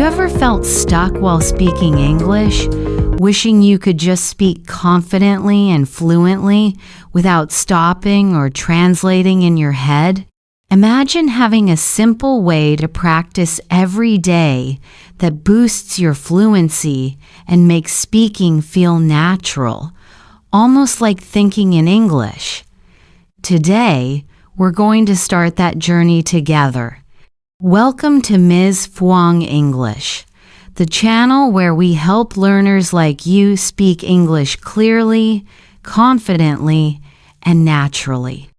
ever felt stuck while speaking English, wishing you could just speak confidently and fluently without stopping or translating in your head? Imagine having a simple way to practice every day that boosts your fluency and makes speaking feel natural, almost like thinking in English. Today, we're going to start that journey together. Welcome to Ms. Phuong English, the channel where we help learners like you speak English clearly, confidently, and naturally.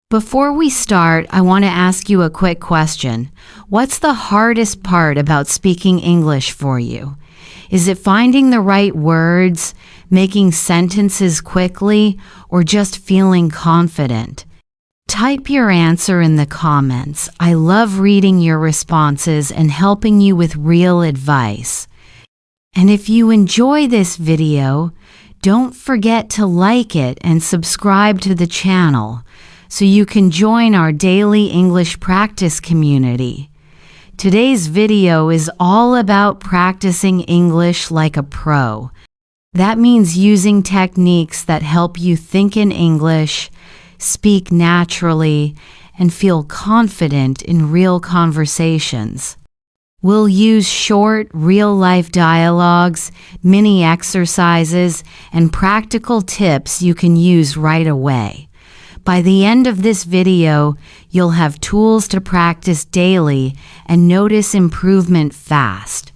Before we start, I want to ask you a quick question. What's the hardest part about speaking English for you? Is it finding the right words, making sentences quickly, or just feeling confident? Type your answer in the comments. I love reading your responses and helping you with real advice. And if you enjoy this video, don't forget to like it and subscribe to the channel so you can join our daily English practice community. Today's video is all about practicing English like a pro. That means using techniques that help you think in English, speak naturally, and feel confident in real conversations. We'll use short, real-life dialogues, mini exercises, and practical tips you can use right away. By the end of this video, you'll have tools to practice daily and notice improvement fast.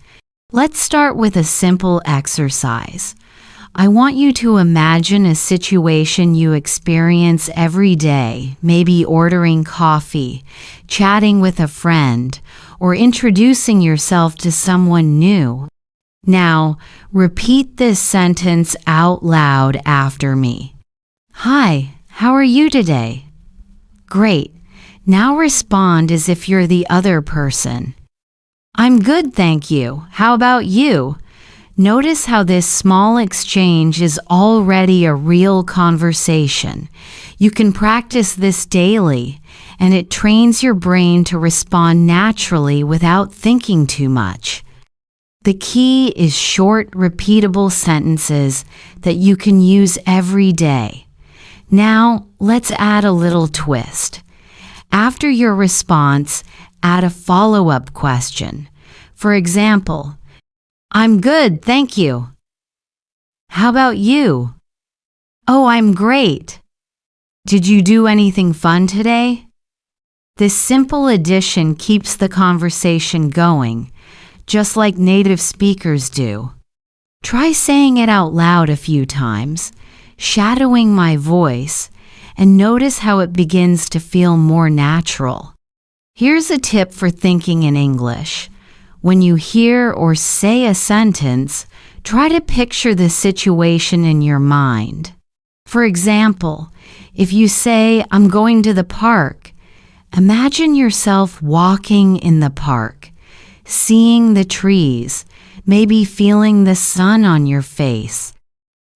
Let's start with a simple exercise. I want you to imagine a situation you experience every day, maybe ordering coffee, chatting with a friend, or introducing yourself to someone new. Now, repeat this sentence out loud after me. Hi, how are you today? Great. Now respond as if you're the other person. I'm good, thank you. How about you? Notice how this small exchange is already a real conversation. You can practice this daily, and it trains your brain to respond naturally without thinking too much. The key is short, repeatable sentences that you can use every day. Now, let's add a little twist. After your response, add a follow-up question. For example, I'm good, thank you. How about you? Oh, I'm great. Did you do anything fun today? This simple addition keeps the conversation going, just like native speakers do. Try saying it out loud a few times, shadowing my voice, and notice how it begins to feel more natural. Here's a tip for thinking in English. When you hear or say a sentence, try to picture the situation in your mind. For example, if you say, I'm going to the park, imagine yourself walking in the park, seeing the trees, maybe feeling the sun on your face.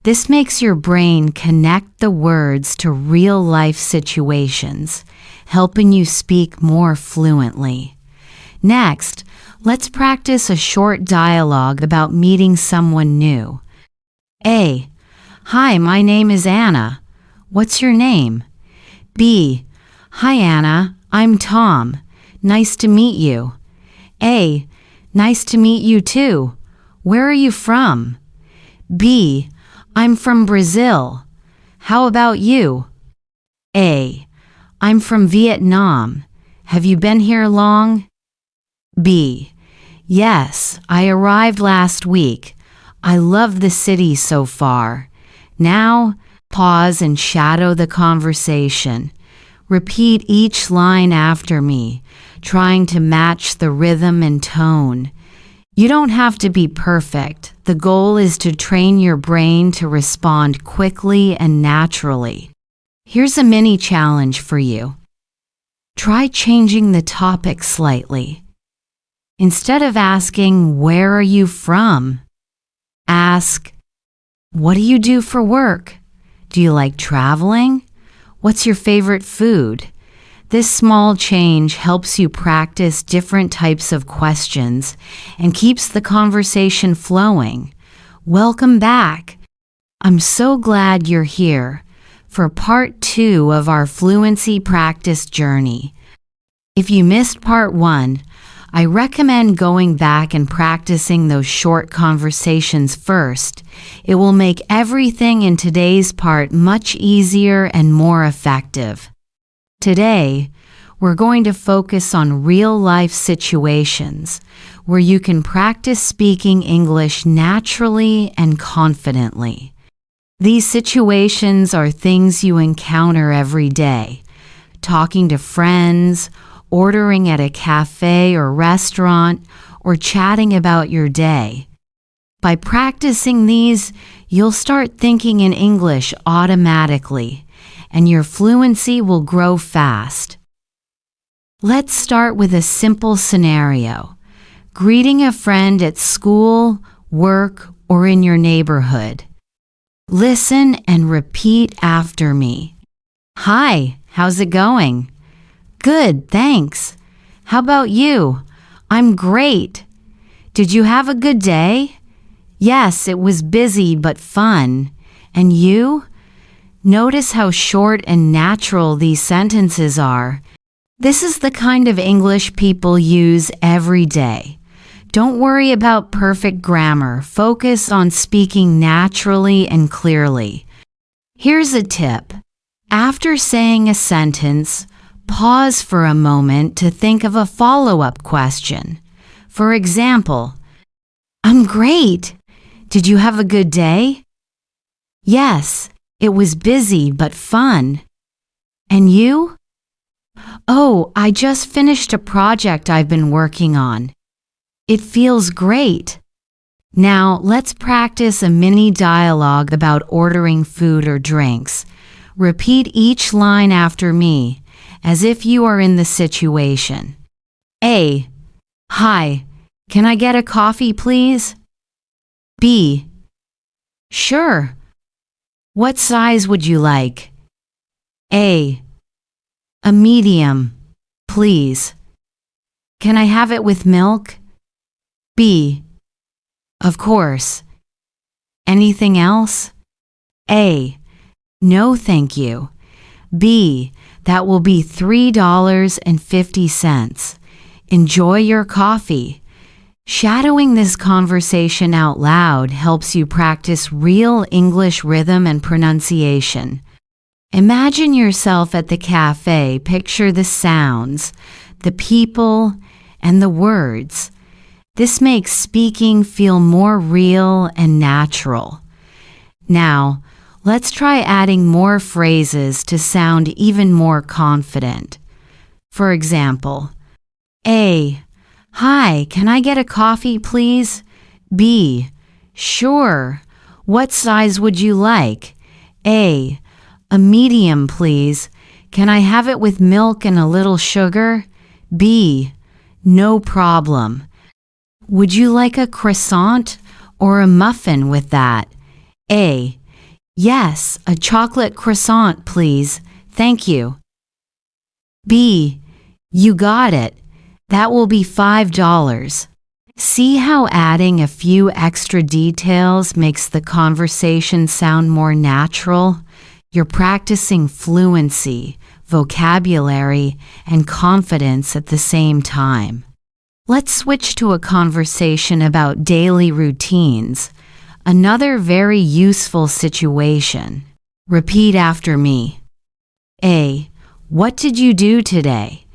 This makes your brain connect the words to real-life situations, helping you speak more fluently. Next, let's practice a short dialogue about meeting someone new. A. Hi, my name is Anna. What's your name? B. Hi, Anna. I'm Tom. Nice to meet you. A. Nice to meet you too. Where are you from? B. I'm from Brazil. How about you? A. I'm from Vietnam. Have you been here long? B. Yes, I arrived last week. I love the city so far. Now, pause and shadow the conversation. Repeat each line after me, trying to match the rhythm and tone. You don't have to be perfect. The goal is to train your brain to respond quickly and naturally. Here's a mini challenge for you. Try changing the topic slightly. Instead of asking, where are you from? Ask, what do you do for work? Do you like traveling? What's your favorite food? This small change helps you practice different types of questions and keeps the conversation flowing. Welcome back. I'm so glad you're here for part 2 of our fluency practice journey. If you missed part 1, I recommend going back and practicing those short conversations first. It will make everything in today's part much easier and more effective. Today, we're going to focus on real-life situations where you can practice speaking English naturally and confidently. These situations are things you encounter every day, talking to friends, ordering at a cafe or restaurant, or chatting about your day. By practicing these, you'll start thinking in English automatically, and your fluency will grow fast. Let's start with a simple scenario: greeting a friend at school, work, or in your neighborhood. Listen and repeat after me. Hi, how's it going? Good, thanks. How about you? I'm great. Did you have a good day? Yes, it was busy but fun. And you? Notice how short and natural these sentences are. This is the kind of English people use every day. Don't worry about perfect grammar. Focus on speaking naturally and clearly. Here's a tip. After saying a sentence, pause for a moment to think of a follow-up question. For example, I'm great. Did you have a good day? Yes. It was busy but fun. And you? Oh, I just finished a project I've been working on. It feels great. Now, let's practice a mini dialogue about ordering food or drinks. Repeat each line after me, as if you are in the situation. A. Hi, can I get a coffee, please? B. Sure. What size would you like? A. A medium, please. Can I have it with milk? B. Of course. Anything else? A. No, thank you. B. That will be $3.50. Enjoy your coffee. Shadowing this conversation out loud helps you practice real English rhythm and pronunciation. Imagine yourself at the cafe. Picture the sounds, the people, and the words. This makes speaking feel more real and natural. Now, let's try adding more phrases to sound even more confident. For example, A. Hi, can I get a coffee, please? B. Sure. What size would you like? A. A medium, please. Can I have it with milk and a little sugar? B. No problem. Would you like a croissant or a muffin with that? A. Yes, a chocolate croissant, please. Thank you. B. You got it. That will be $5. See how adding a few extra details makes the conversation sound more natural? You're practicing fluency, vocabulary, and confidence at the same time. Let's switch to a conversation about daily routines, another very useful situation. Repeat after me. A. What did you do today?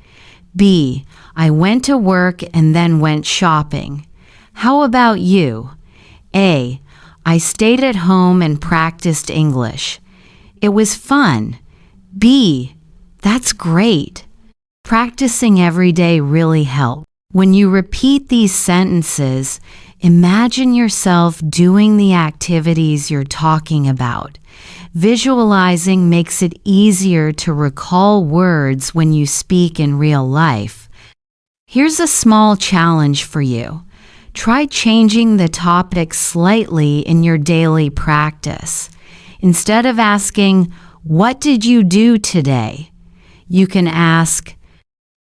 B. I went to work and then went shopping. How about you? A. I stayed at home and practiced English. It was fun. B. That's great. Practicing every day really helps. When you repeat these sentences, imagine yourself doing the activities you're talking about. Visualizing makes it easier to recall words when you speak in real life. Here's a small challenge for you. Try changing the topic slightly in your daily practice. Instead of asking, "What did you do today?" you can ask,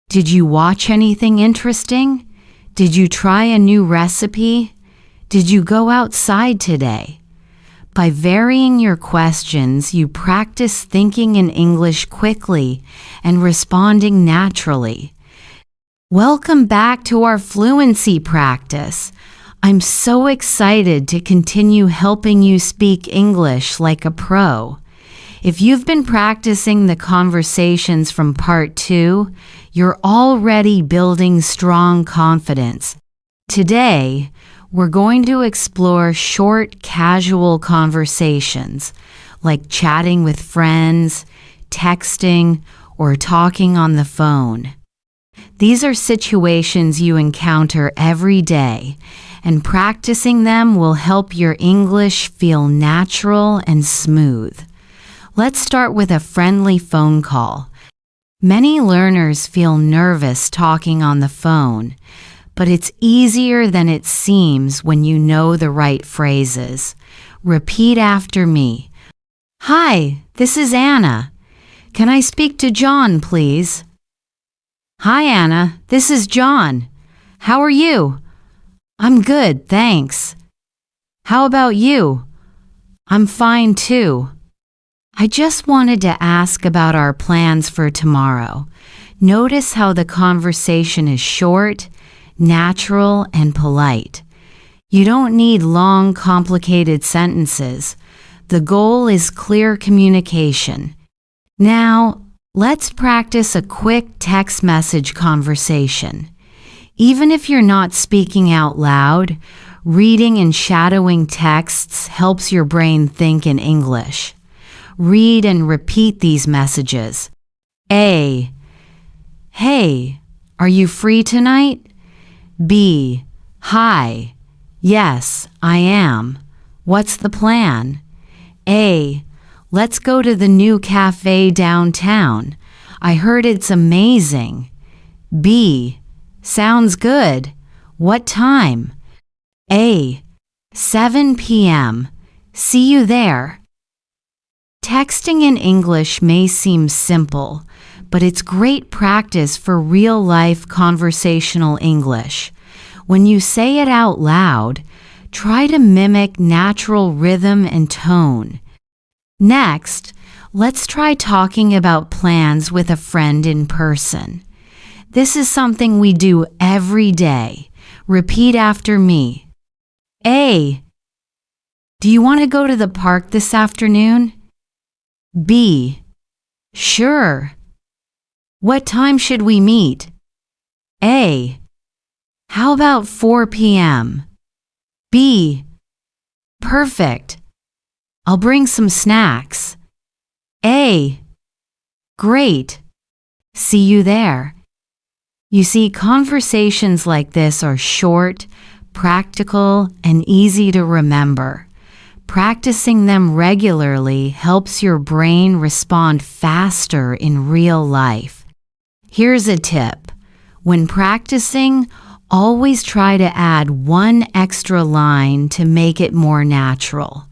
"Did you watch anything interesting? Did you try a new recipe? Did you go outside today?" By varying your questions, you practice thinking in English quickly and responding naturally. Welcome back to our fluency practice. I'm so excited to continue helping you speak English like a pro. If you've been practicing the conversations from part 2, you're already building strong confidence. Today, we're going to explore short, casual conversations, like chatting with friends, texting, or talking on the phone. These are situations you encounter every day, and practicing them will help your English feel natural and smooth. Let's start with a friendly phone call. Many learners feel nervous talking on the phone, but it's easier than it seems when you know the right phrases. Repeat after me. "Hi, this is Anna. Can I speak to John, please?" "Hi, Anna. This is John. How are you?" "I'm good, thanks." "How about you?" "I'm fine, too." I just wanted to ask about our plans for tomorrow. Notice how the conversation is short, natural, and polite. You don't need long, complicated sentences. The goal is clear communication. Now, let's practice a quick text message conversation. Even if you're not speaking out loud, reading and shadowing texts helps your brain think in English. Read and repeat these messages. A. Hey, are you free tonight? B. Hi. Yes, I am. What's the plan? A. Let's go to the new cafe downtown. I heard it's amazing. B. Sounds good. What time? A. 7 p.m. See you there. Texting in English may seem simple, but it's great practice for real-life conversational English. When you say it out loud, try to mimic natural rhythm and tone. Next, let's try talking about plans with a friend in person. This is something we do every day. Repeat after me. A. Do you want to go to the park this afternoon? B. Sure. What time should we meet? A. How about 4 p.m.? B. Perfect. I'll bring some snacks. A. Great. See you there. You see, conversations like this are short, practical, and easy to remember. Practicing them regularly helps your brain respond faster in real life. Here's a tip. When practicing, always try to add one extra line to make it more natural.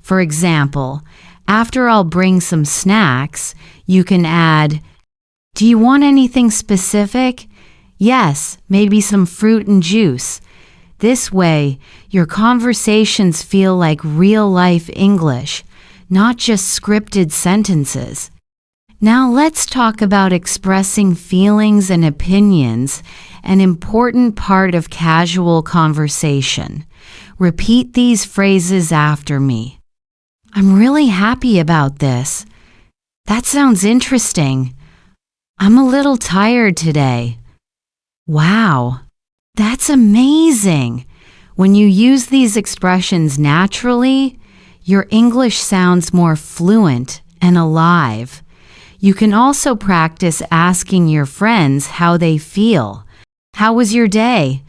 For example, after "I'll bring some snacks," you can add, "Do you want anything specific?" "Yes, maybe some fruit and juice." This way, your conversations feel like real-life English, not just scripted sentences. Now let's talk about expressing feelings and opinions, an important part of casual conversation. Repeat these phrases after me. "I'm really happy about this." "That sounds interesting." "I'm a little tired today." "Wow, that's amazing." When you use these expressions naturally, your English sounds more fluent and alive. You can also practice asking your friends how they feel. "How was your day?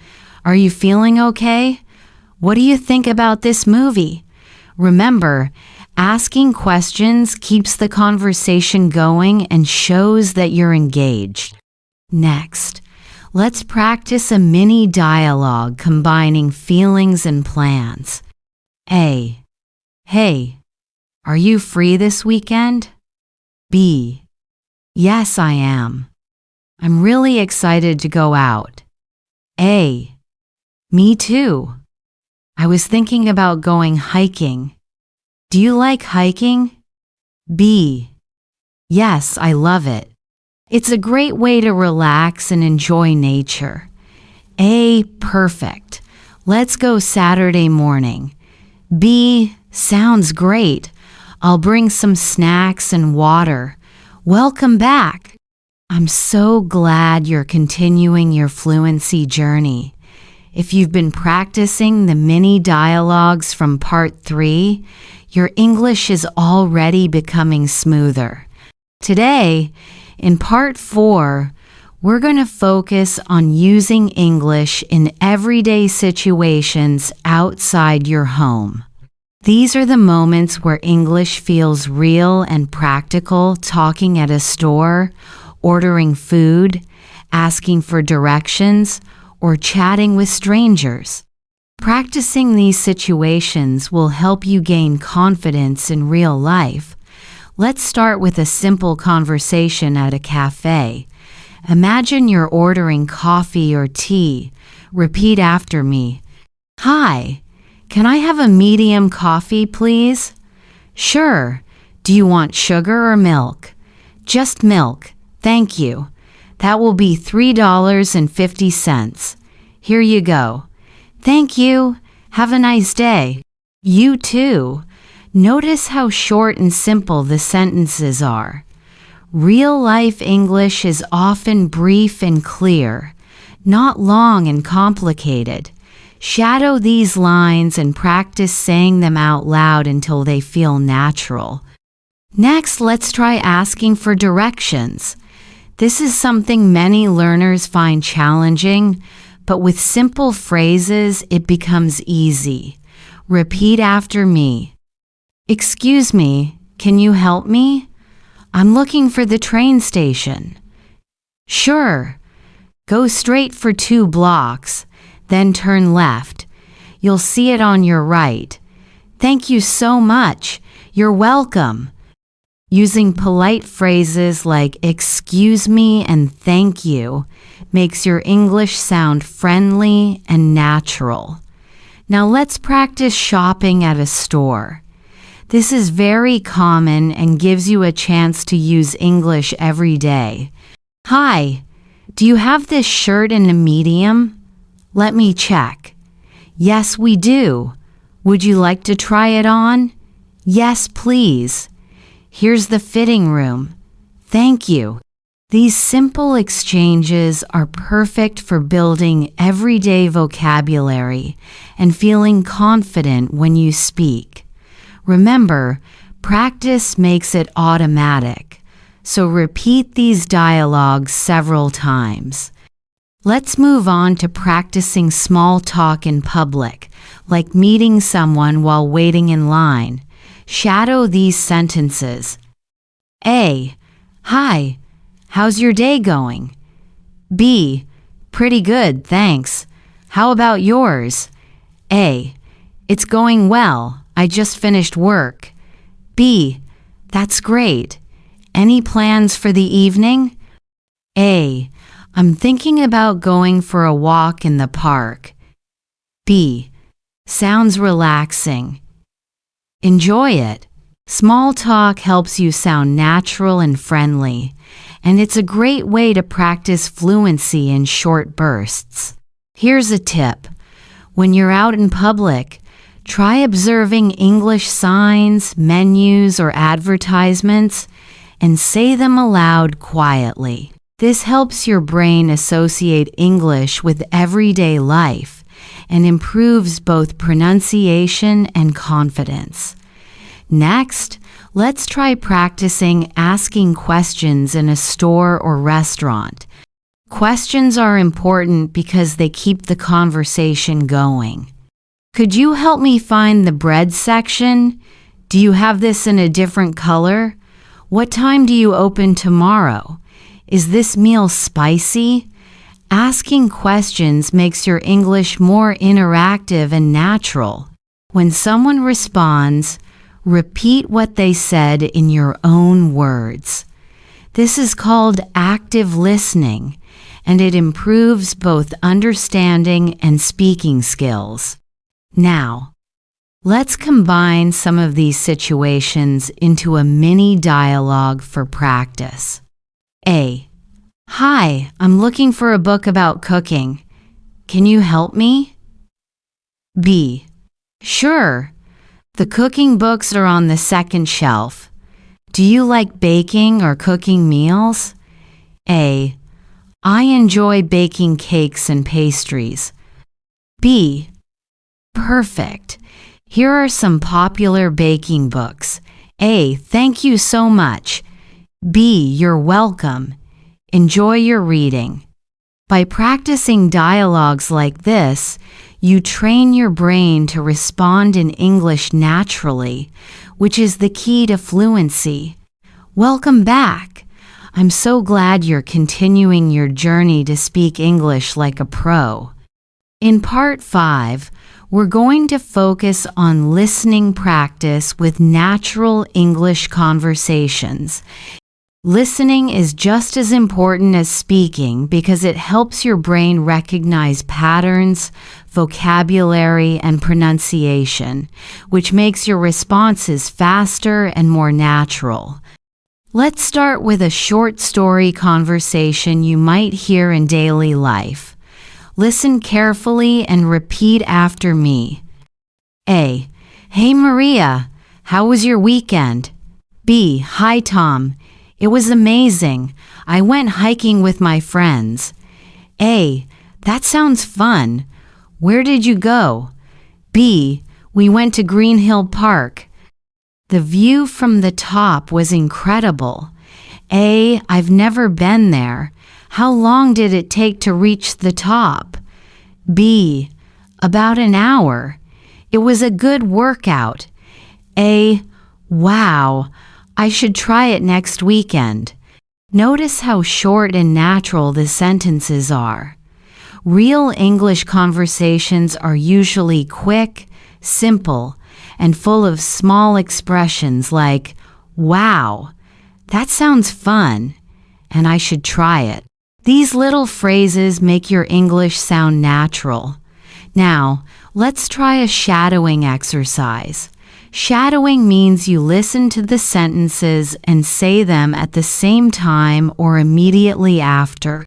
Are you feeling okay? What do you think about this movie?" Remember, asking questions keeps the conversation going and shows that you're engaged. Next, let's practice a mini dialogue combining feelings and plans. A. Hey, are you free this weekend? B. Yes, I am. I'm really excited to go out. A. Me too. I was thinking about going hiking. Do you like hiking? B. Yes, I love it. It's a great way to relax and enjoy nature. A. Perfect. Let's go Saturday morning. B. Sounds great. I'll bring some snacks and water. Welcome back. I'm so glad you're continuing your fluency journey. If you've been practicing the mini dialogues from part 3, your English is already becoming smoother. Today, in part 4, we're going to focus on using English in everyday situations outside your home. These are the moments where English feels real and practical, talking at a store, ordering food, asking for directions, or chatting with strangers. Practicing these situations will help you gain confidence in real life. Let's start with a simple conversation at a cafe. Imagine you're ordering coffee or tea. Repeat after me. Hi, can I have a medium coffee, please? Sure. Do you want sugar or milk? Just milk. Thank you. That will be $3.50. Here you go. Thank you. Have a nice day. You too. Notice how short and simple the sentences are. Real-life English is often brief and clear, not long and complicated. Shadow these lines and practice saying them out loud until they feel natural. Next, let's try asking for directions. This is something many learners find challenging, but with simple phrases, it becomes easy. Repeat after me. Excuse me, can you help me? I'm looking for the train station. Sure. Go straight for 2 blocks, then turn left. You'll see it on your right. Thank you so much. You're welcome. Using polite phrases like excuse me and thank you makes your English sound friendly and natural. Now let's practice shopping at a store. This is very common and gives you a chance to use English every day. Hi, do you have this shirt in a medium? Let me check. Yes, we do. Would you like to try it on? Yes, please. Here's the fitting room. Thank you. These simple exchanges are perfect for building everyday vocabulary and feeling confident when you speak. Remember, practice makes it automatic, so repeat these dialogues several times. Let's move on to practicing small talk in public, like meeting someone while waiting in line. Shadow these sentences. A. Hi, how's your day going? B. Pretty good, thanks. How about yours? A. It's going well. I just finished work. B. That's great. Any plans for the evening? A. I'm thinking about going for a walk in the park. B. Sounds relaxing. Enjoy it. Small talk helps you sound natural and friendly, and it's a great way to practice fluency in short bursts. Here's a tip. When you're out in public, try observing English signs, menus, or advertisements, and say them aloud quietly. This helps your brain associate English with everyday life and improves both pronunciation and confidence. Next, let's try practicing asking questions in a store or restaurant. Questions are important because they keep the conversation going. Could you help me find the bread section? Do you have this in a different color? What time do you open tomorrow? Is this meal spicy? Asking questions makes your English more interactive and natural. When someone responds, repeat what they said in your own words. This is called active listening, and it improves both understanding and speaking skills. Now, let's combine some of these situations into a mini dialogue for practice. A. Hi, I'm looking for a book about cooking. Can you help me? B. Sure. The cooking books are on the second shelf. Do you like baking or cooking meals? A. I enjoy baking cakes and pastries. B. Perfect. Here are some popular baking books. A. Thank you so much. B. You're welcome. Enjoy your reading. By practicing dialogues like this, you train your brain to respond in English naturally, which is the key to fluency. Welcome back. I'm so glad you're continuing your journey to speak English like a pro. In Part 5, we're going to focus on listening practice with natural English conversations. Listening is just as important as speaking because it helps your brain recognize patterns, vocabulary, and pronunciation, which makes your responses faster and more natural. Let's start with a short story conversation you might hear in daily life. Listen carefully and repeat after me. A. Hey Maria, how was your weekend? B. Hi Tom. It was amazing. I went hiking with my friends. A. That sounds fun. Where did you go? B. We went to Green Hill Park. The view from the top was incredible. A. I've never been there. How long did it take to reach the top? B. About an hour. It was a good workout. A. Wow. I should try it next weekend. Notice how short and natural the sentences are. Real English conversations are usually quick, simple, and full of small expressions like, wow, that sounds fun, and I should try it. These little phrases make your English sound natural. Now, let's try a shadowing exercise. Shadowing means you listen to the sentences and say them at the same time or immediately after.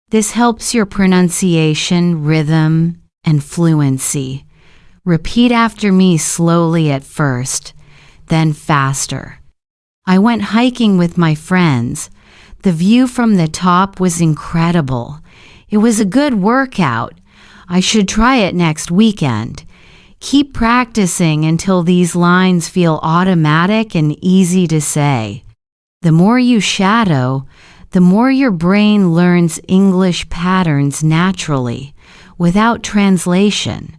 This helps your pronunciation, rhythm, and fluency. Repeat after me slowly at first, then faster. I went hiking with my friends. The view from the top was incredible. It was a good workout. I should try it next weekend. Keep practicing until these lines feel automatic and easy to say. The more you shadow, the more your brain learns English patterns naturally, without translation.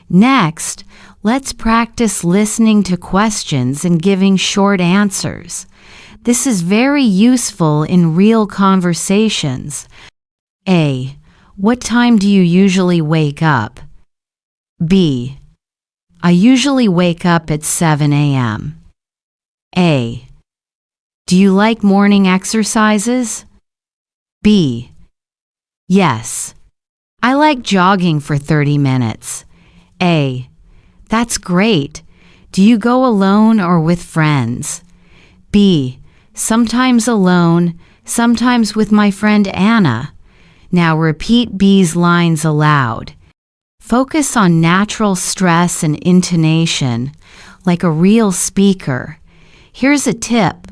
Next, let's practice listening to questions and giving short answers. This is very useful in real conversations. A. What time do you usually wake up? B. I usually wake up at 7 a.m. A. Do you like morning exercises? B. Yes. I like jogging for 30 minutes. A. That's great. Do you go alone or with friends? B. Sometimes alone, sometimes with my friend Anna. Now repeat B's lines aloud. Focus on natural stress and intonation, like a real speaker. Here's a tip.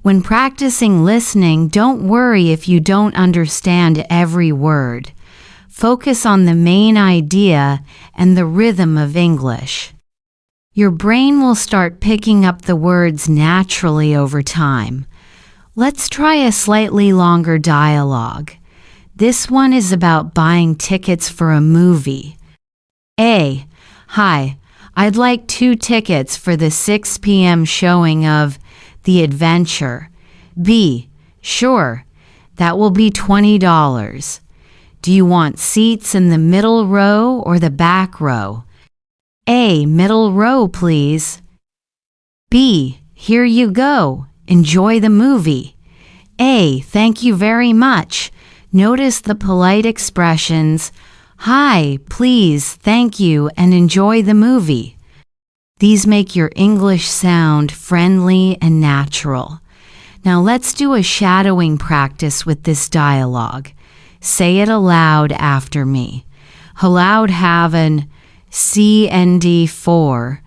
When practicing listening, don't worry if you don't understand every word. Focus on the main idea and the rhythm of English. Your brain will start picking up the words naturally over time. Let's try a slightly longer dialogue. This one is about buying tickets for a movie. A. Hi, I'd like 2 tickets for the 6 p.m. showing of The Adventure. B. Sure, that will be $20. Do you want seats in the middle row or the back row? A. Middle row, please. B. Here you go. Enjoy the movie. A. Thank you very much. Notice the polite expressions, hi, please, thank you, and enjoy the movie. These make your English sound friendly and natural. Now let's do a shadowing practice with this dialogue. Say it aloud after me. Aloud have an CND4.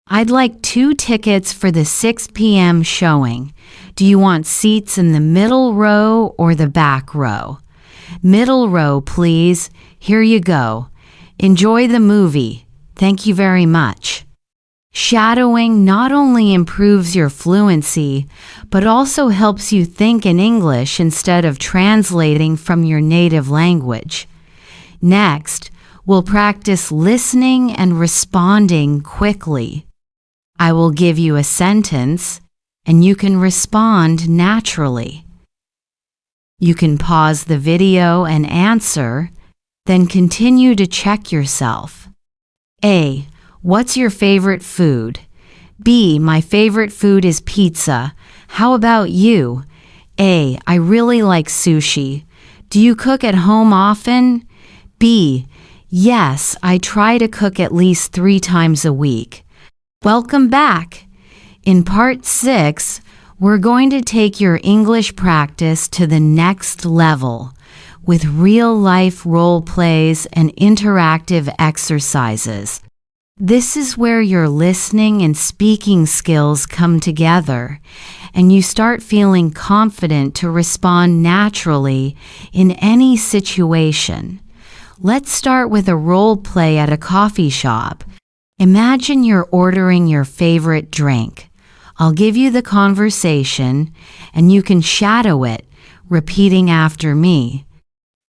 I'd like 2 tickets for the 6 p.m. showing. Do you want seats in the middle row or the back row? Middle row, please. Here you go. Enjoy the movie. Thank you very much. Shadowing not only improves your fluency, but also helps you think in English instead of translating from your native language. Next, we'll practice listening and responding quickly. I will give you a sentence, and you can respond naturally. You can pause the video and answer, then continue to check yourself. A. What's your favorite food? B. My favorite food is pizza. How about you? A. I really like sushi. Do you cook at home often? B. Yes, I try to cook at least 3 times a week. Welcome back. In part 6, we're going to take your English practice to the next level with real-life role plays and interactive exercises. This is where your listening and speaking skills come together, and you start feeling confident to respond naturally in any situation. Let's start with a role play at a coffee shop. Imagine you're ordering your favorite drink. I'll give you the conversation, and you can shadow it, repeating after me.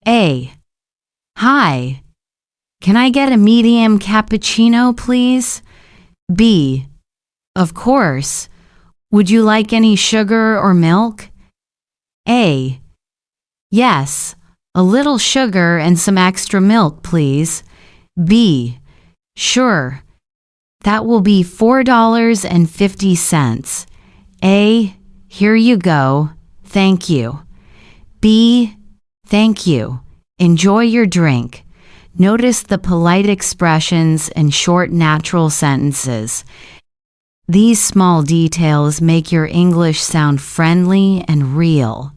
A. Hi. Can I get a medium cappuccino, please? B. Of course. Would you like any sugar or milk? A. Yes, a little sugar and some extra milk, please. B. Sure. That will be $4.50. A. Here you go. Thank you. B. Thank you. Enjoy your drink. Notice the polite expressions and short natural sentences. These small details make your English sound friendly and real.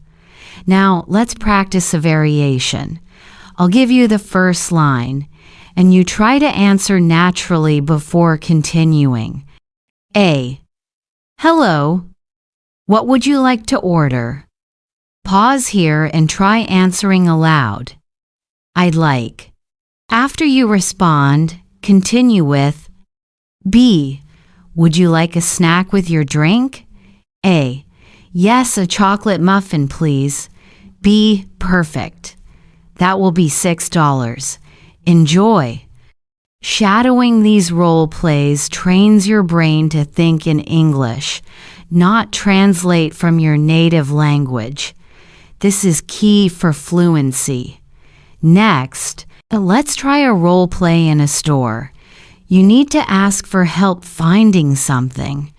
Now, let's practice a variation. I'll give you the first line, and you try to answer naturally before continuing. A. Hello. What would you like to order? Pause here and try answering aloud. I'd like. After you respond, continue with B. Would you like a snack with your drink? A. Yes, a chocolate muffin, please. B. Perfect. That will be $6. Enjoy. Shadowing these role plays trains your brain to think in English, not translate from your native language. This is key for fluency. Next, let's try a role play in a store. You need to ask for help finding something.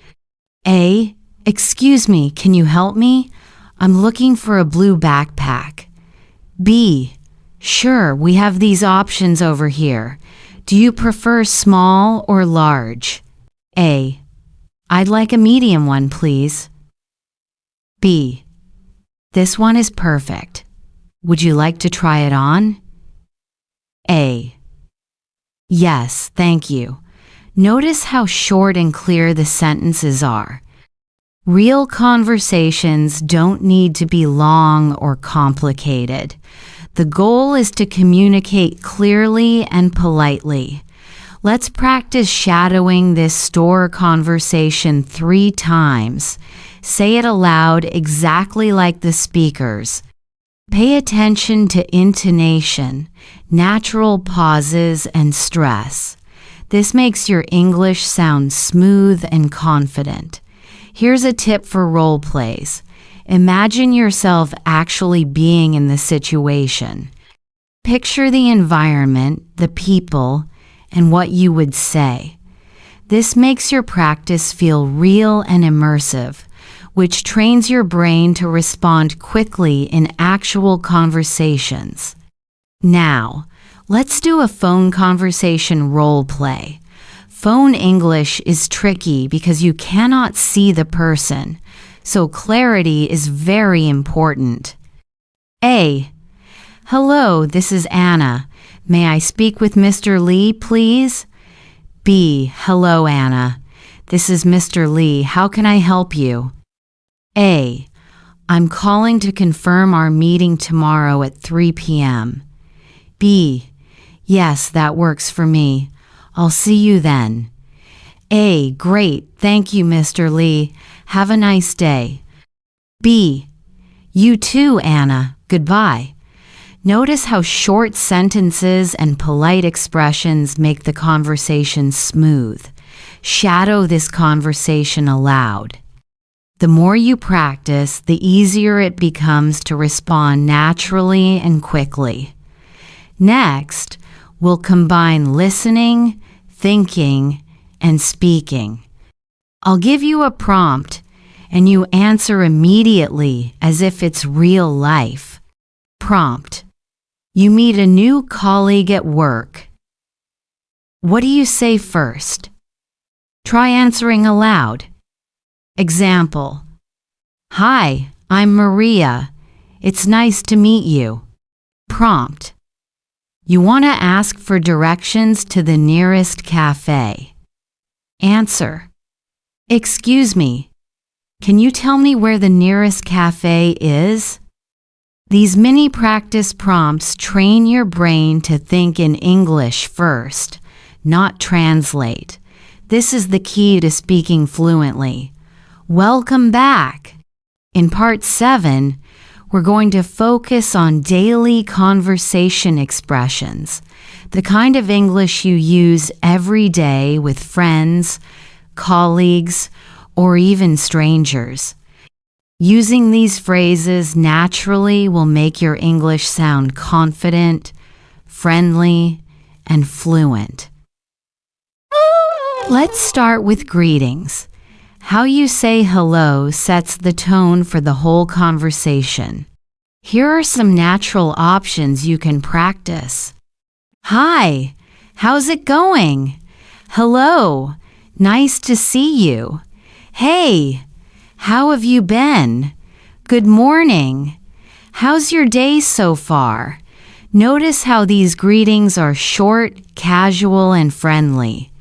A. Excuse me, can you help me? I'm looking for a blue backpack. B. Sure, we have these options over here. Do you prefer small or large? A. I'd like a medium one, please. B. This one is perfect. Would you like to try it on? A. Yes, thank you. Notice how short and clear the sentences are. Real conversations don't need to be long or complicated. The goal is to communicate clearly and politely. Let's practice shadowing this store conversation 3 times. Say it aloud exactly like the speakers. Pay attention to intonation, natural pauses, and stress. This makes your English sound smooth and confident. Here's a tip for role plays. Imagine yourself actually being in the situation. Picture the environment, the people, and what you would say. This makes your practice feel real and immersive. which trains your brain to respond quickly in actual conversations. Now, let's do a phone conversation role play. Phone English is tricky because you cannot see the person, so clarity is very important. A. Hello, this is Anna. May I speak with Mr. Lee, please? B. Hello, Anna. This is Mr. Lee. How can I help you? A. I'm calling to confirm our meeting tomorrow at 3 p.m. B. Yes, that works for me. I'll see you then. A. Great. Thank you, Mr. Lee. Have a nice day. B. You too, Anna. Goodbye. Notice how short sentences and polite expressions make the conversation smooth. Shadow this conversation aloud. The more you practice, the easier it becomes to respond naturally and quickly. Next, we'll combine listening, thinking, and speaking. I'll give you a prompt, and you answer immediately as if it's real life. Prompt. You meet a new colleague at work. What do you say first? Try answering aloud. Example. Hi, I'm Maria. It's nice to meet you. Prompt. You want to ask for directions to the nearest cafe. Answer. Excuse me. Can you tell me where the nearest cafe is? These mini practice prompts train your brain to think in English first, not translate. This is the key to speaking fluently. Welcome back! In Part 7, we're going to focus on daily conversation expressions, the kind of English you use every day with friends, colleagues, or even strangers. Using these phrases naturally will make your English sound confident, friendly, and fluent. Let's start with greetings. How you say hello sets the tone for the whole conversation. Here are some natural options you can practice. Hi, how's it going? Hello, nice to see you. Hey, how have you been? Good morning. How's your day so far? Notice how these greetings are short, casual, and friendly.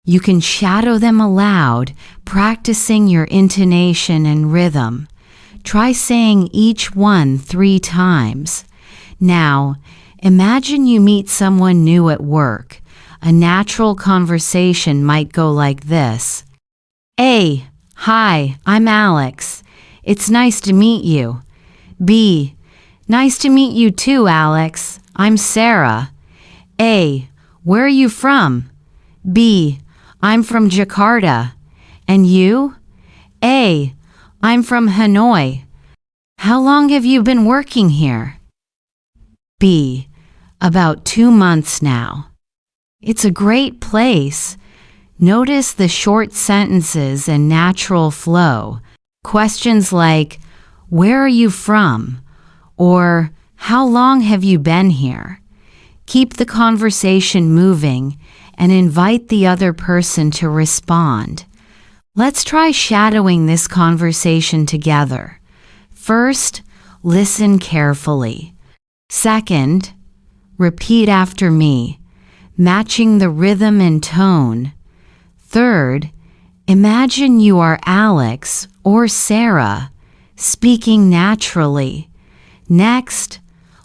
You can shadow them aloud, practicing your intonation and rhythm. Try saying each one 3 times. Now, imagine you meet someone new at work. A natural conversation might go like this. A. Hi, I'm Alex. It's nice to meet you. B. Nice to meet you too, Alex. I'm Sarah. A. Where are you from? B. I'm from Jakarta. And you? A. I'm from Hanoi. How long have you been working here? B. About 2 months now. It's a great place. Notice the short sentences and natural flow. Questions like, where are you from? Or, how long have you been here? Keep the conversation moving and invite the other person to respond. Let's try shadowing this conversation together. First, listen carefully. Second, repeat after me, matching the rhythm and tone. Third, imagine you are Alex or Sarah, speaking naturally. Next,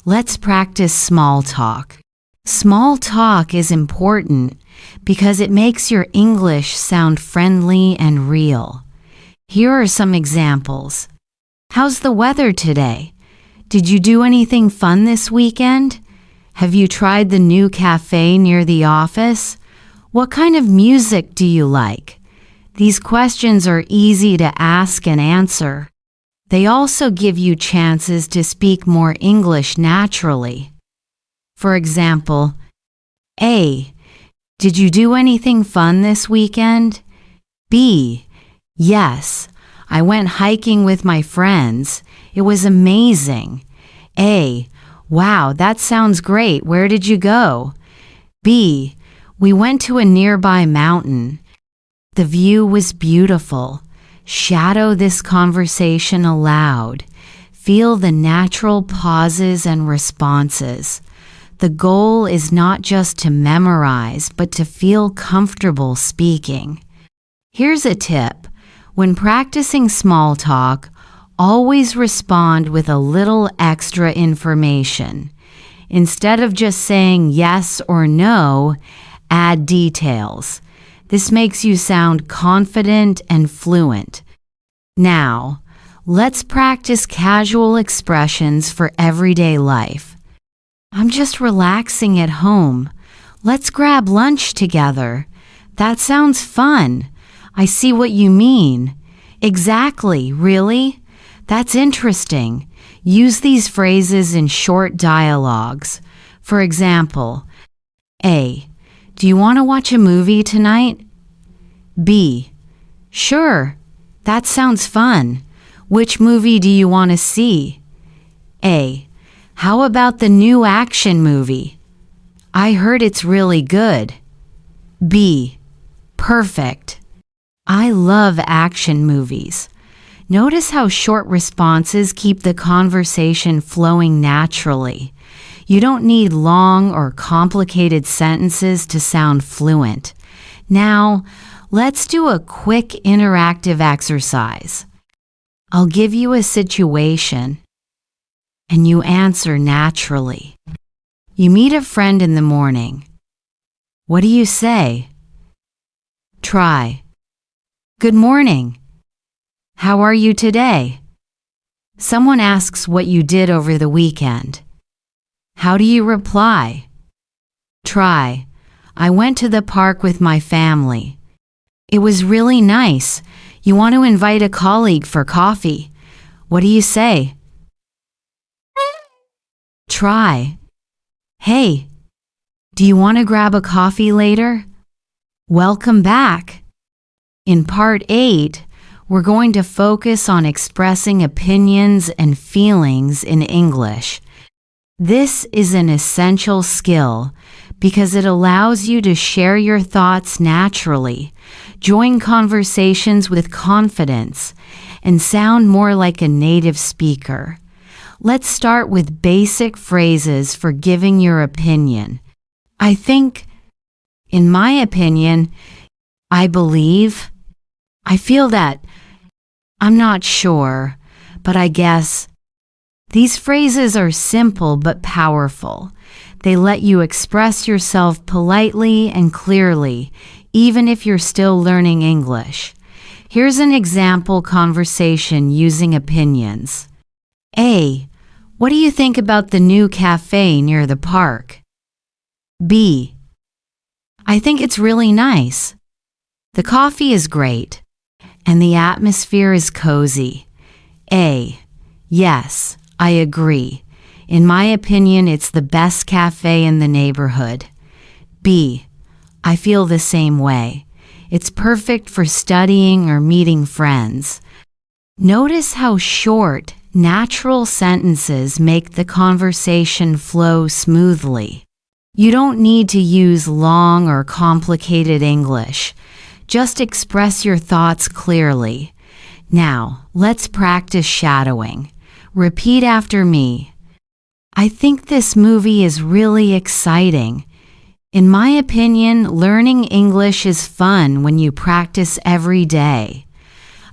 let's practice small talk. Small talk is important because it makes your English sound friendly and real. Here are some examples. How's the weather today? Did you do anything fun this weekend? Have you tried the new cafe near the office? What kind of music do you like? These questions are easy to ask and answer. They also give you chances to speak more English naturally. For example, A. Did you do anything fun this weekend? B. Yes, I went hiking with my friends. It was amazing. A. Wow, that sounds great. Where did you go? B. We went to a nearby mountain. The view was beautiful. Shadow this conversation aloud. Feel the natural pauses and responses. The goal is not just to memorize, but to feel comfortable speaking. Here's a tip. When practicing small talk, always respond with a little extra information. Instead of just saying yes or no, add details. This makes you sound confident and fluent. Now, let's practice casual expressions for everyday life. I'm just relaxing at home. Let's grab lunch together. That sounds fun. I see what you mean. Exactly, really? That's interesting. Use these phrases in short dialogues. For example, A. Do you want to watch a movie tonight? B. Sure. That sounds fun. Which movie do you want to see? A. How about the new action movie? I heard it's really good. B. Perfect. I love action movies. Notice how short responses keep the conversation flowing naturally. You don't need long or complicated sentences to sound fluent. Now, let's do a quick interactive exercise. I'll give you a situation, and you answer naturally. You meet a friend in the morning. What do you say? Try. Good morning. How are you today? Someone asks what you did over the weekend. How do you reply? Try. I went to the park with my family. It was really nice. You want to invite a colleague for coffee. What do you say? Try. Hey, do you want to grab a coffee later? Welcome back. In Part 8, we're going to focus on expressing opinions and feelings in English. This is an essential skill because it allows you to share your thoughts naturally, join conversations with confidence, and sound more like a native speaker. Let's start with basic phrases for giving your opinion. I think, in my opinion, I believe, I feel that, I'm not sure, but I guess. These phrases are simple but powerful. They let you express yourself politely and clearly, even if you're still learning English. Here's an example conversation using opinions. A. What do you think about the new cafe near the park? B. I think it's really nice. The coffee is great, and the atmosphere is cozy. A. Yes, I agree. In my opinion, it's the best cafe in the neighborhood. B. I feel the same way. It's perfect for studying or meeting friends. Notice how short, natural sentences make the conversation flow smoothly. You don't need to use long or complicated English. Just express your thoughts clearly. Now, let's practice shadowing. Repeat after me. I think this movie is really exciting. In my opinion, learning English is fun when you practice every day.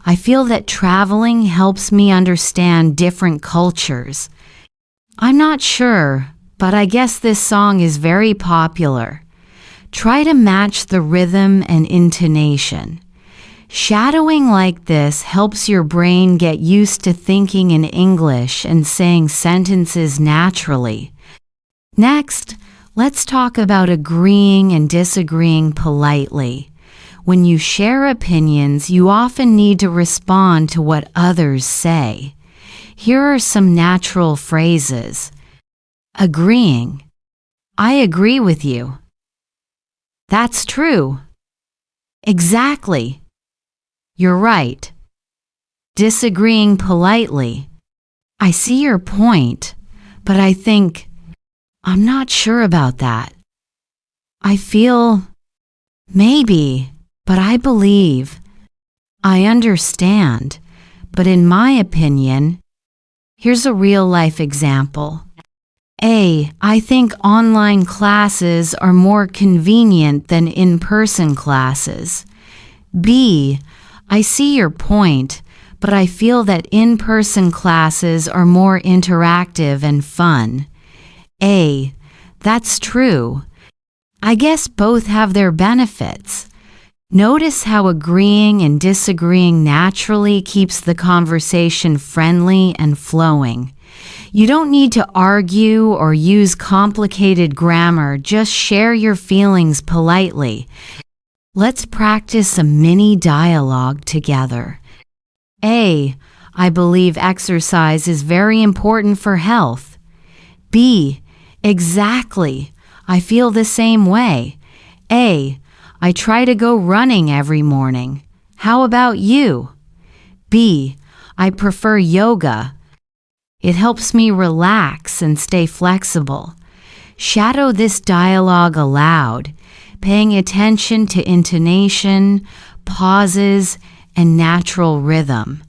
I feel that traveling helps me understand different cultures. I'm not sure, but I guess this song is very popular. Try to match the rhythm and intonation. Shadowing like this helps your brain get used to thinking in English and saying sentences naturally. Next, let's talk about agreeing and disagreeing politely. When you share opinions, you often need to respond to what others say. Here are some natural phrases. Agreeing. I agree with you. That's true. Exactly. You're right. Disagreeing politely. I see your point, but I think I'm not sure about that. I feel maybe, but I believe. I understand, but in my opinion, here's a real-life example. A. I think online classes are more convenient than in-person classes. B. I see your point, but I feel that in-person classes are more interactive and fun. A. That's true. I guess both have their benefits. Notice how agreeing and disagreeing naturally keeps the conversation friendly and flowing. You don't need to argue or use complicated grammar, just share your feelings politely. Let's practice a mini dialogue together. A. I believe exercise is very important for health. B. Exactly. I feel the same way. A. I try to go running every morning. How about you? B. I prefer yoga. It helps me relax and stay flexible. Shadow this dialogue aloud, paying attention to intonation, pauses, and natural rhythm.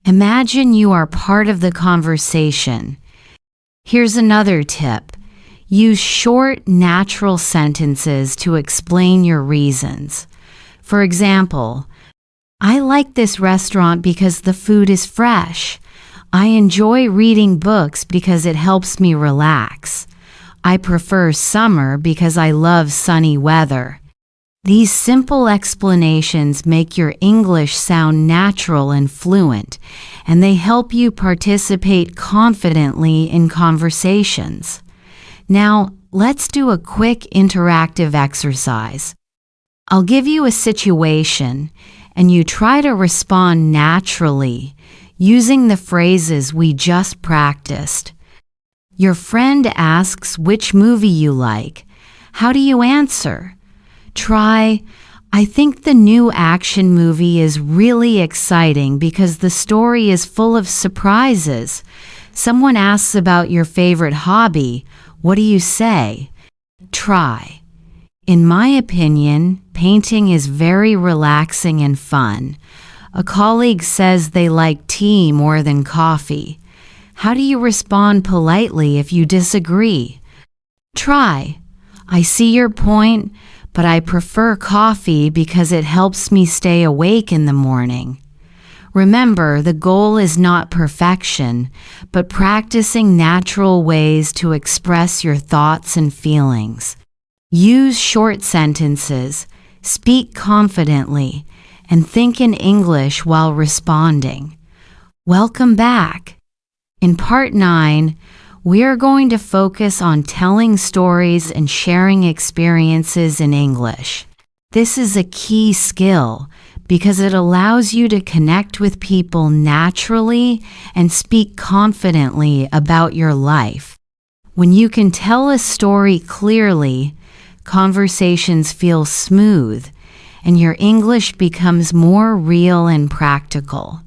Imagine you are part of the conversation. Here's another tip. Use short, natural sentences to explain your reasons. For example, I like this restaurant because the food is fresh. I enjoy reading books because it helps me relax. I prefer summer because I love sunny weather. These simple explanations make your English sound natural and fluent, and they help you participate confidently in conversations. Now, let's do a quick interactive exercise. I'll give you a situation, and you try to respond naturally, using the phrases we just practiced. Your friend asks which movie you like. How do you answer? Try, I think the new action movie is really exciting because the story is full of surprises. Someone asks about your favorite hobby. What do you say? Try. In my opinion, painting is very relaxing and fun. A colleague says they like tea more than coffee. How do you respond politely if you disagree? Try. I see your point, but I prefer coffee because it helps me stay awake in the morning. Remember, the goal is not perfection, but practicing natural ways to express your thoughts and feelings. Use short sentences, speak confidently, and think in English while responding. Welcome back. In Part 9, we are going to focus on telling stories and sharing experiences in English. This is a key skill because it allows you to connect with people naturally and speak confidently about your life. When you can tell a story clearly, conversations feel smooth, and your English becomes more real and practical.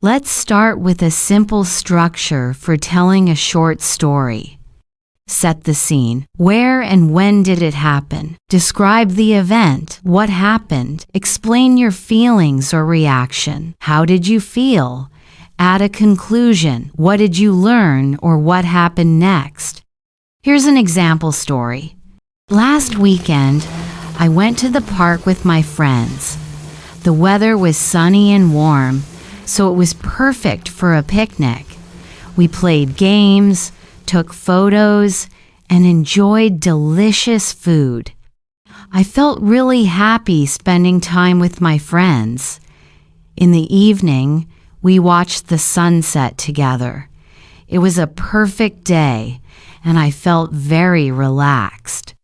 Let's start with a simple structure for telling a short story. Set the scene. Where and when did it happen? Describe the event. What happened? Explain your feelings or reaction. How did you feel? Add a conclusion. What did you learn or what happened next? Here's an example story. Last weekend, I went to the park with my friends. The weather was sunny and warm, so it was perfect for a picnic. We played games, took photos, and enjoyed delicious food. I felt really happy spending time with my friends. In the evening, we watched the sunset together. It was a perfect day, and I felt very relaxed.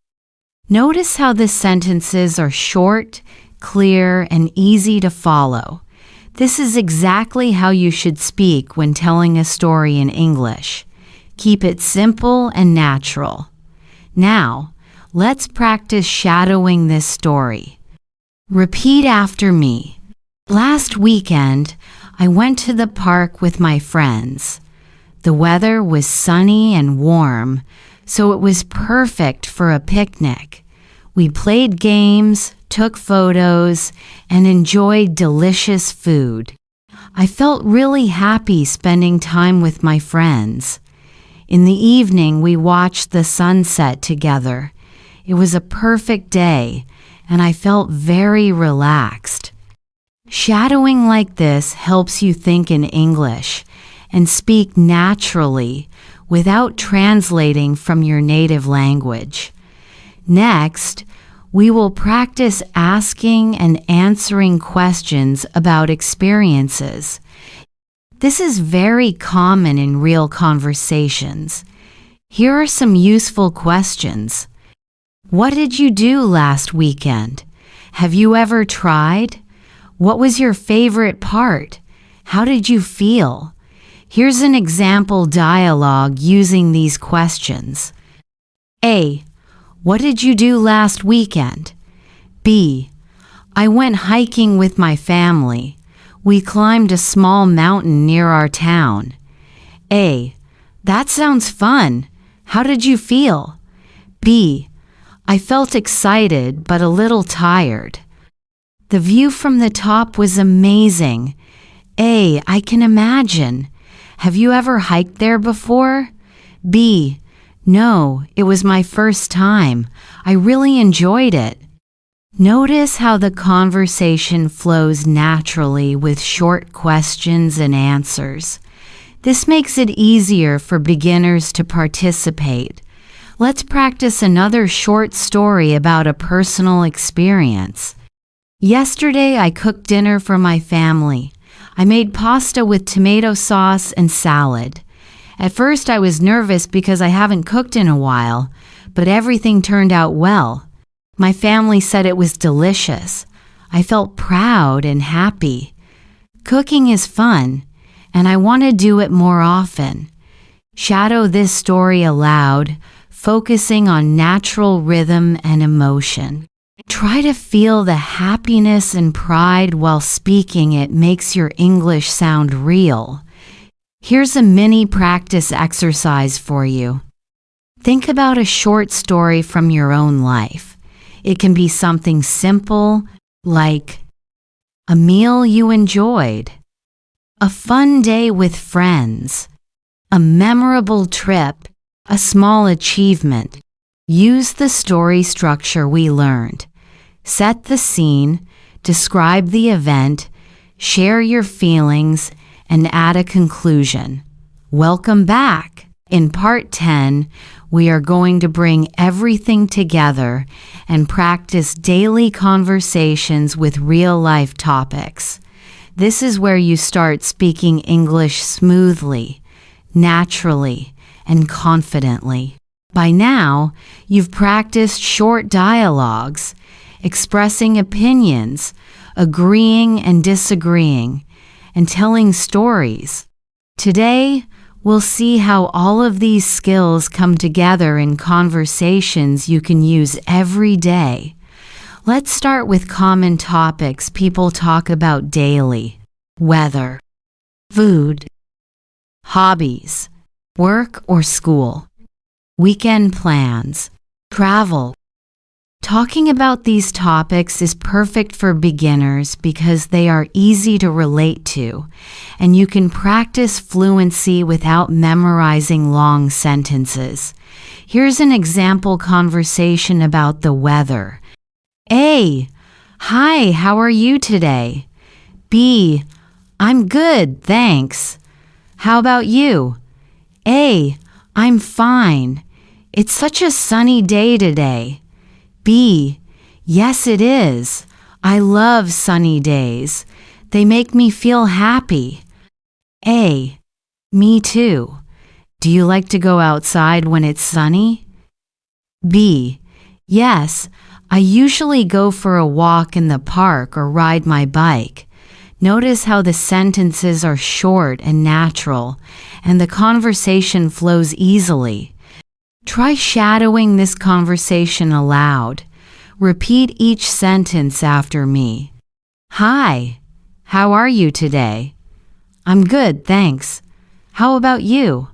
Notice how the sentences are short, clear, and easy to follow. This is exactly how you should speak when telling a story in English. Keep it simple and natural. Now, let's practice shadowing this story. Repeat after me. Last weekend, I went to the park with my friends. The weather was sunny and warm, so it was perfect for a picnic. We played games, took photos, and enjoyed delicious food. I felt really happy spending time with my friends. In the evening, we watched the sunset together. It was a perfect day, and I felt very relaxed. Shadowing like this helps you think in English and speak naturally without translating from your native language. Next, we will practice asking and answering questions about experiences. This is very common in real conversations. Here are some useful questions. What did you do last weekend? Have you ever tried? What was your favorite part? How did you feel? Here's an example dialogue using these questions. A. What did you do last weekend? B. I went hiking with my family. We climbed a small mountain near our town. A. That sounds fun. How did you feel? B. I felt excited but a little tired. The view from the top was amazing. A. I can imagine. Have you ever hiked there before? B. No, it was my first time. I really enjoyed it. Notice how the conversation flows naturally with short questions and answers. This makes it easier for beginners to participate. Let's practice another short story about a personal experience. Yesterday, I cooked dinner for my family. I made pasta with tomato sauce and salad. At first, I was nervous because I haven't cooked in a while, but everything turned out well. My family said it was delicious. I felt proud and happy. Cooking is fun, and I want to do it more often. Shadow this story aloud, focusing on natural rhythm and emotion. Try to feel the happiness and pride while speaking. It makes your English sound real. Here's a mini practice exercise for you. Think about a short story from your own life. It can be something simple like a meal you enjoyed, a fun day with friends, a memorable trip, a small achievement. Use the story structure we learned. Set the scene, describe the event, share your feelings, and add a conclusion. Welcome back! In Part 10, we are going to bring everything together and practice daily conversations with real-life topics. This is where you start speaking English smoothly, naturally, and confidently. By now, you've practiced short dialogues, expressing opinions, agreeing and disagreeing, and telling stories. Today, we'll see how all of these skills come together in conversations you can use every day. Let's start with common topics people talk about daily: weather, food, hobbies, work or school, weekend plans, travel. Talking about these topics is perfect for beginners because they are easy to relate to, and you can practice fluency without memorizing long sentences. Here's an example conversation about the weather. A. Hi, how are you today? B. I'm good, thanks. How about you? A. I'm fine. It's such a sunny day today. B. Yes, it is. I love sunny days. They make me feel happy. A. Me too. Do you like to go outside when it's sunny? B. Yes, I usually go for a walk in the park or ride my bike. Notice how the sentences are short and natural, and the conversation flows easily. Try shadowing this conversation aloud. Repeat each sentence after me. Hi. How are you today? I'm good, thanks. How about you?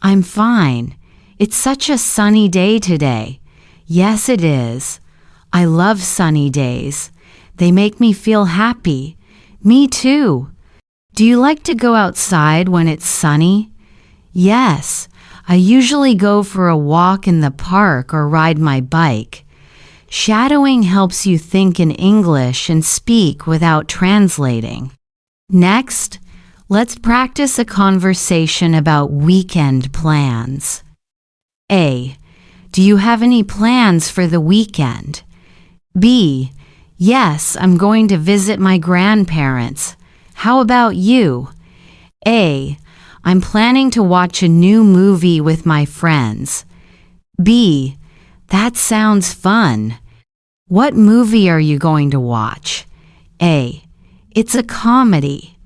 I'm fine. It's such a sunny day today. Yes, it is. I love sunny days. They make me feel happy. Me too. Do you like to go outside when it's sunny? Yes. I usually go for a walk in the park or ride my bike. Shadowing helps you think in English and speak without translating. Next, let's practice a conversation about weekend plans. A. Do you have any plans for the weekend? B. Yes, I'm going to visit my grandparents. How about you? A. I'm planning to watch a new movie with my friends. B. That sounds fun. What movie are you going to watch? A. It's a comedy.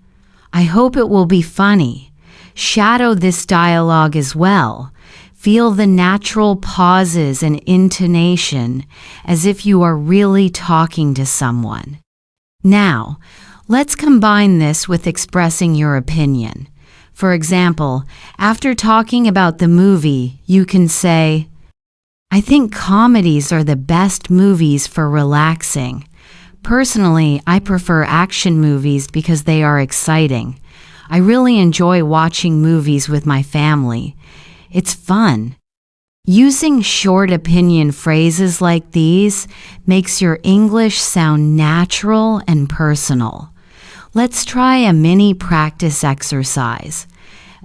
I hope it will be funny. Shadow this dialogue as well. Feel the natural pauses and intonation as if you are really talking to someone. Now, let's combine this with expressing your opinion. For example, after talking about the movie, you can say, I think comedies are the best movies for relaxing. Personally, I prefer action movies because they are exciting. I really enjoy watching movies with my family. It's fun. Using short opinion phrases like these makes your English sound natural and personal. Let's try a mini practice exercise.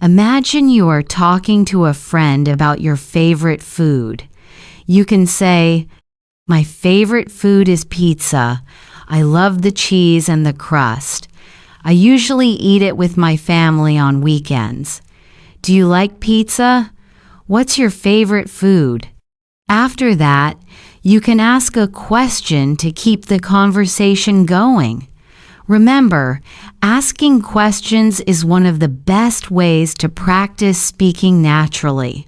Imagine you are talking to a friend about your favorite food. You can say, my favorite food is pizza. I love the cheese and the crust. I usually eat it with my family on weekends. Do you like pizza? What's your favorite food? After that, you can ask a question to keep the conversation going. Remember, asking questions is one of the best ways to practice speaking naturally.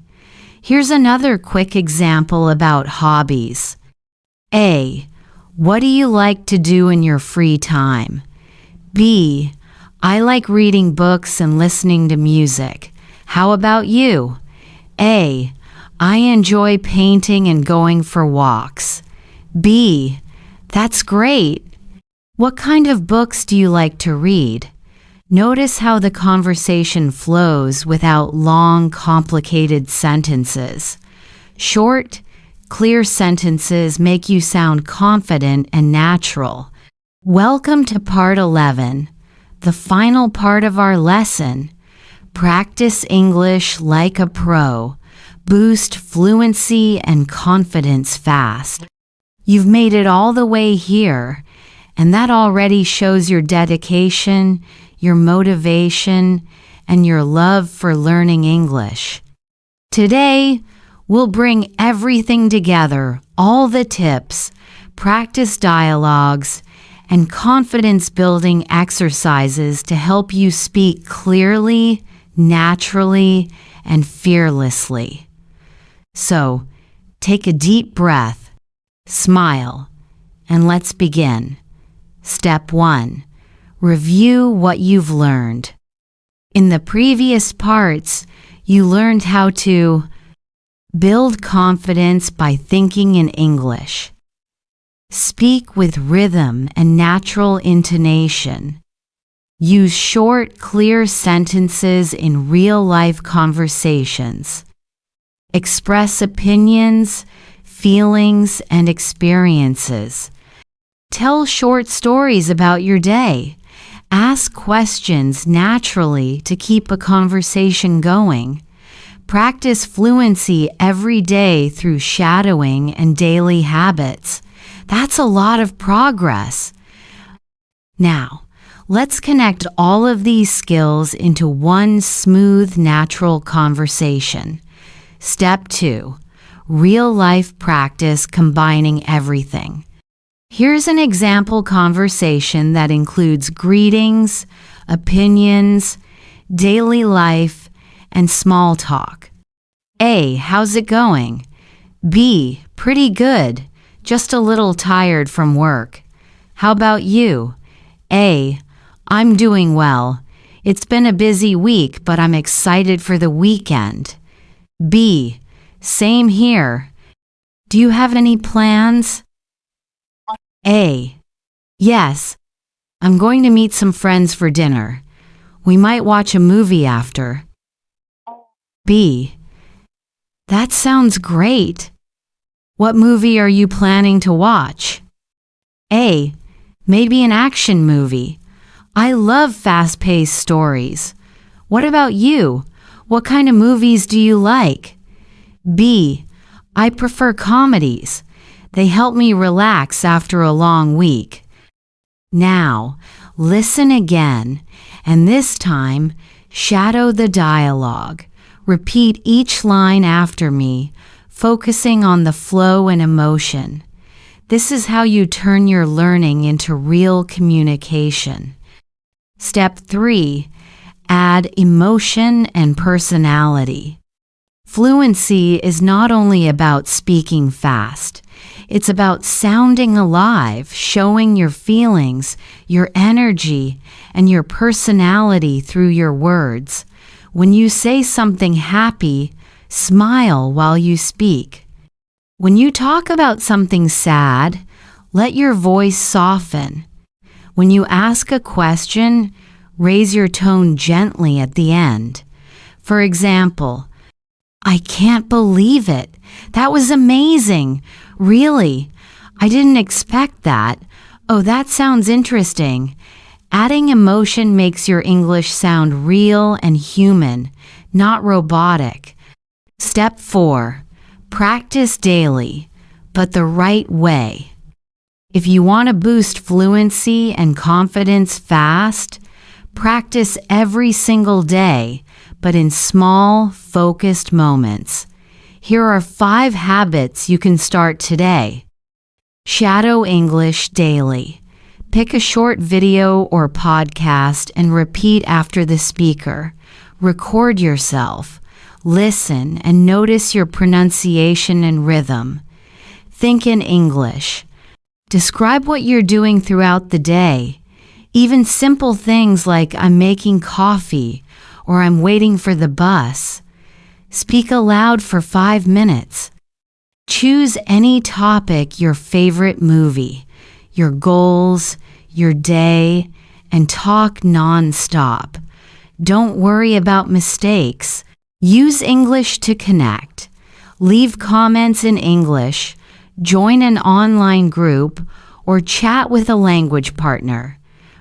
Here's another quick example about hobbies. A. What do you like to do in your free time? B. I like reading books and listening to music. How about you? A. I enjoy painting and going for walks. B. That's great. What kind of books do you like to read? Notice how the conversation flows without long, complicated sentences. Short, clear sentences make you sound confident and natural. Welcome to part 11, the final part of our lesson. Practice English like a pro. Boost fluency and confidence fast. You've made it all the way here, and that already shows your dedication, your motivation, and your love for learning English. Today, we'll bring everything together, all the tips, practice dialogues, and confidence-building exercises to help you speak clearly, naturally, and fearlessly. So, take a deep breath, smile, and let's begin. Step 1. Review what you've learned. In the previous parts, you learned how to build confidence by thinking in English, speak with rhythm and natural intonation, use short, clear sentences in real-life conversations, express opinions, feelings, and experiences. Tell short stories about your day. Ask questions naturally to keep a conversation going. Practice fluency every day through shadowing and daily habits. That's a lot of progress. Now, let's connect all of these skills into one smooth, natural conversation. Step 2. Real-life practice combining everything. Here's an example conversation that includes greetings, opinions, daily life, and small talk. A. How's it going? B. Pretty good, just a little tired from work. How about you? A. I'm doing well. It's been a busy week, but I'm excited for the weekend. B. Same here. Do you have any plans? A. Yes. I'm going to meet some friends for dinner. We might watch a movie after. B. That sounds great. What movie are you planning to watch? A. Maybe an action movie. I love fast-paced stories. What about you? What kind of movies do you like? B. I prefer comedies. They help me relax after a long week. Now, listen again, and this time, shadow the dialogue. Repeat each line after me, focusing on the flow and emotion. This is how you turn your learning into real communication. Step 3. Add emotion and personality. Fluency is not only about speaking fast. It's about sounding alive, showing your feelings, your energy, and your personality through your words. When you say something happy, smile while you speak. When you talk about something sad, let your voice soften. When you ask a question, raise your tone gently at the end. For example, I can't believe it. That was amazing. Really? I didn't expect that. Oh, that sounds interesting. Adding emotion makes your English sound real and human, not robotic. Step 4. Practice daily, but the right way. If you want to boost fluency and confidence fast, practice every single day, but in small, focused moments. Here are 5 habits you can start today. Shadow English daily. Pick a short video or podcast and repeat after the speaker. Record yourself. Listen and notice your pronunciation and rhythm. Think in English. Describe what you're doing throughout the day. Even simple things like I'm making coffee or I'm waiting for the bus. Speak aloud for 5 minutes. Choose any topic, your favorite movie, your goals, your day, and talk non-stop. Don't worry about mistakes. Use English to connect. Leave comments in English, join an online group, or chat with a language partner.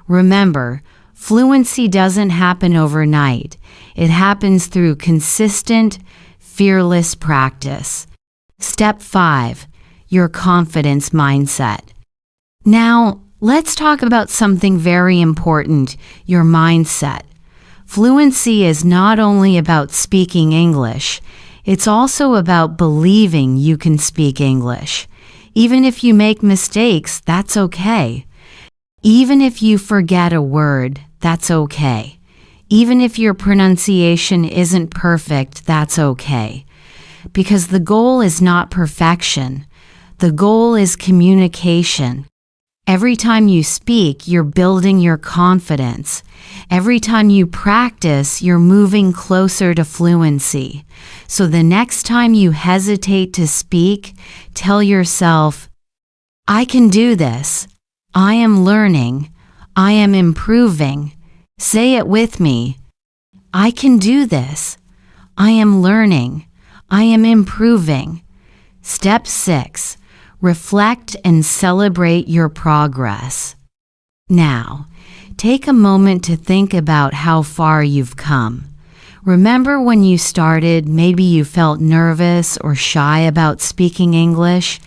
Remember, fluency doesn't happen overnight. It happens through consistent, fearless practice. Step 5. Your confidence mindset. Now, let's talk about something very important, your mindset. Fluency is not only about speaking English, it's also about believing you can speak English. Even if you make mistakes, that's okay. Even if you forget a word, that's okay. Even if your pronunciation isn't perfect, that's okay. Because the goal is not perfection. The goal is communication. Every time you speak, you're building your confidence. Every time you practice, you're moving closer to fluency. So the next time you hesitate to speak, tell yourself, I can do this. I am learning. I am improving. Say it with me. I can do this. I am learning. I am improving. Step 6. Reflect and celebrate your progress. Now, take a moment to think about how far you've come. Remember when you started, maybe you felt nervous or shy about speaking English,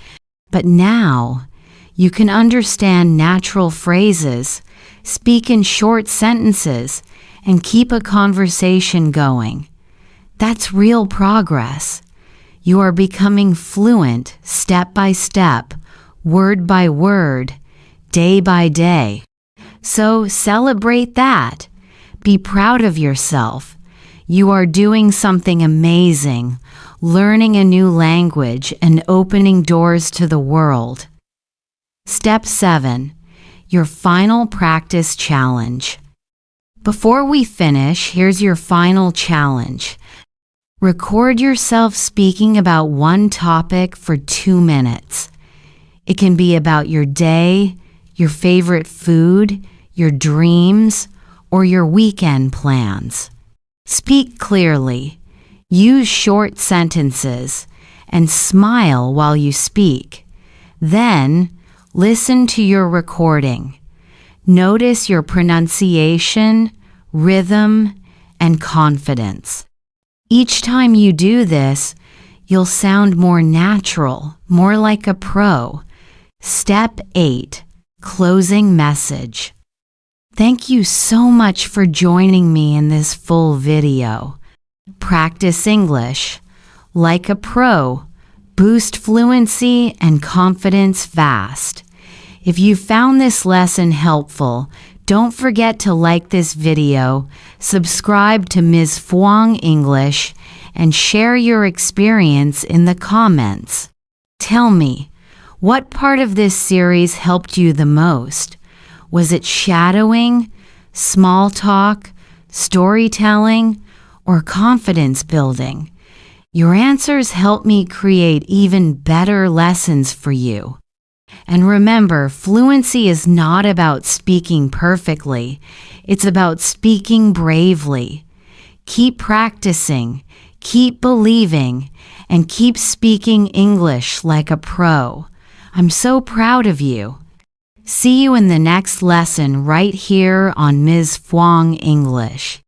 but now you can understand natural phrases, speak in short sentences, and keep a conversation going. That's real progress. You are becoming fluent step by step, word by word, day by day. So celebrate that. Be proud of yourself. You are doing something amazing, learning a new language and opening doors to the world. Step 7. Your final practice challenge. Before we finish, here's your final challenge. Record yourself speaking about one topic for 2 minutes. It can be about your day, your favorite food, your dreams, or your weekend plans. Speak clearly, use short sentences, and smile while you speak. Then, listen to your recording. Notice your pronunciation, rhythm, and confidence. Each time you do this, you'll sound more natural, more like a pro. Step 8. Closing message. Thank you so much for joining me in this full video. Practice English. Like a pro. Boost fluency and confidence fast. If you found this lesson helpful, don't forget to like this video, subscribe to Ms. Fhuong English, and share your experience in the comments. Tell me, what part of this series helped you the most? Was it shadowing, small talk, storytelling, or confidence building? Your answers help me create even better lessons for you. And remember, fluency is not about speaking perfectly. It's about speaking bravely. Keep practicing, keep believing, and keep speaking English like a pro. I'm so proud of you. See you in the next lesson right here on Ms. Fhuong English.